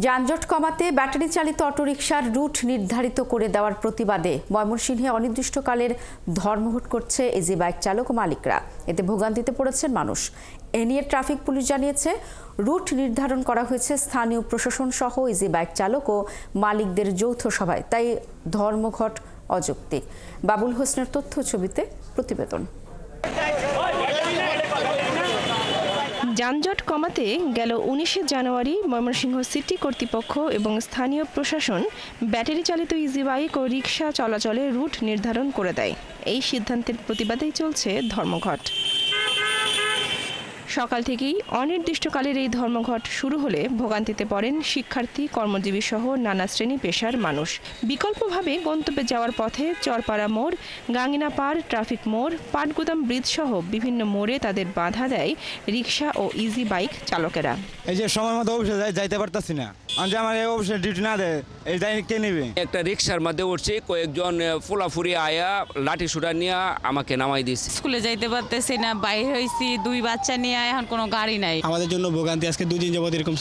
যানজট কমাতে ব্যাটারি চালিত অটোরিকশার রুট নির্ধারিত করে দেওয়ার প্রতিবাদে ময়মনসিংহে অনির্দিষ্টকালের ধর্মঘট করছে ইজি বাইক চালক ও মালিকরা। এতে ভোগান্তিতে পড়েছেন মানুষ। এ নিয়ে ট্রাফিক পুলিশ জানিয়েছে, রুট নির্ধারণ করা হয়েছে স্থানীয় প্রশাসন সহ ইজি বাইক চালক ও মালিকদের যৌথ সভায়, তাই ধর্মঘট অযৌক্তিক। বাবুল হোসেনের তথ্য ছবিতে প্রতিবেদন। যানজট কমাতে গেল 19 জানুয়ারি ময়মনসিংহ সিটি কর্তৃপক্ষ এবং স্থানীয় প্রশাসন ব্যাটারি চালিত ইজি বাইক ও রিকশা চলাচলে রুট নির্ধারণ করে দেয়। এই সিদ্ধান্তের প্রতিবাদেই চলছে ধর্মঘট। সকাল থেকেই অনির্দিষ্টকালের এই ধর্মঘট শুরু হলে ভোগান্তিতে পড়েন শিক্ষার্থী, কর্মজীবী সহ নানা শ্রেণী পেশার মানুষ। বিকল্পভাবে গন্তব্যে যাওয়ার পথে চরপাড়া মোড়, গাঙ্গিনা পাড়, ট্রাফিক মোড়, পাটগুদাম ব্রিজ সহ বিভিন্ন মোড়ে তাদের বাধা দেয় রিকশা ও ইজি বাইক চালকেরা। এই যে সময় মতো অফিসে যাইতে পারতাছি না, আমার এই অফিসে ডিউটি না দেয়, এই দায় কে নেবে? একটা রিক্সার মধ্যে উঠছি, কয়েকজন ফুলাফুরি আয়া লাঠি সুটা নিয়ে আমাকে নামাই দিচ্ছে। স্কুলে যাইতে পারতেছি না, বাইরে হয়েছি, 2 বাচ্চা নিয়ে, এখন কোনো গাড়ি নাই। আমাদের জন্য ভোগান্তি, আজকে 2 দিন যাবত এরকম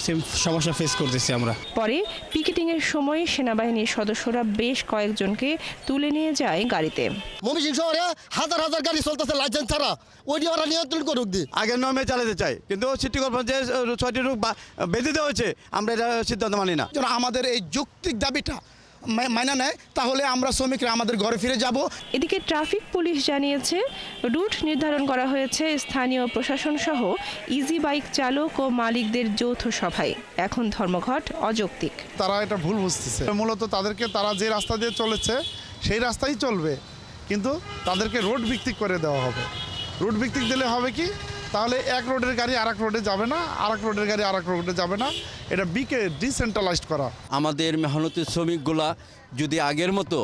সমস্যা ফেস করতেছি আমরা। পরে পিকেটিং এর সময় সেনাবাহিনীর সদস্যরা বেশ কয়েকজনকে তুলে নিয়ে যায় গাড়িতে। ময়মনসিংহ শহরে হাজার হাজার গাড়ি চলতেছে লাইসেন্স ছাড়া, ওইটি ওরা নিয়ন্ত্রণ করুক দি। আগে নর্মে চালাতে চাই, কিন্তু সিটি কর্পোরেশন যে 6টি রুট বেঁধে দেওয়া হয়েছে, আমরা এটা সিদ্ধান্ত মানি না। আমাদের এই যৌক্তিক দাবিটা মানা নেয়, তাহলে আমরা শ্রমিকরা আমাদের ঘরে ফিরে যাব। এদিকে ট্রাফিক পুলিশ জানিয়েছে, রুট নির্ধারণ করা হয়েছে স্থানীয় প্রশাসন সহ ইজি বাইক চালক ও মালিকদের যৌথ সভায়। এখন ধর্মঘট অযৌক্তিক। তারা এটা ভুল বুঝতেছে। মূলত তাদেরকে, তারা যে রাস্তা দিয়ে চলেছে সেই রাস্তাই চলবে, কিন্তু তাদেরকে রোড ভিত্তিক করে দেওয়া হবে। রুট ভিত্তিক দিলে হবে কি, তাহলে এক রোডের গাড়ি আরেক রোডে যাবে না, আরেক রোডের গাড়ি আরেক রোডে যাবে না। এটা ডিসেন্ট্রালাইজড করা। আমাদের মেহনতি শ্রমিকগুলা যদি আগের মতো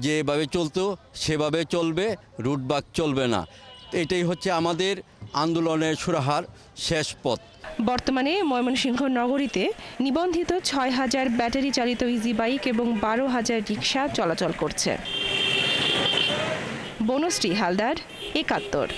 যেভাবে চলতো সেভাবে চলবে, রুটবাক চলবে না। এটাই হচ্ছে আমাদের আন্দোলনের সুরাহার শেষ পথ। বর্তমানে ময়মনসিংহ নগরীতে নিবন্ধিত 6,000 ব্যাটারি চালিত ইজি বাইক এবং 12,000 রিকশা চলাচল করছে। বনশ্রী হালদার, 71।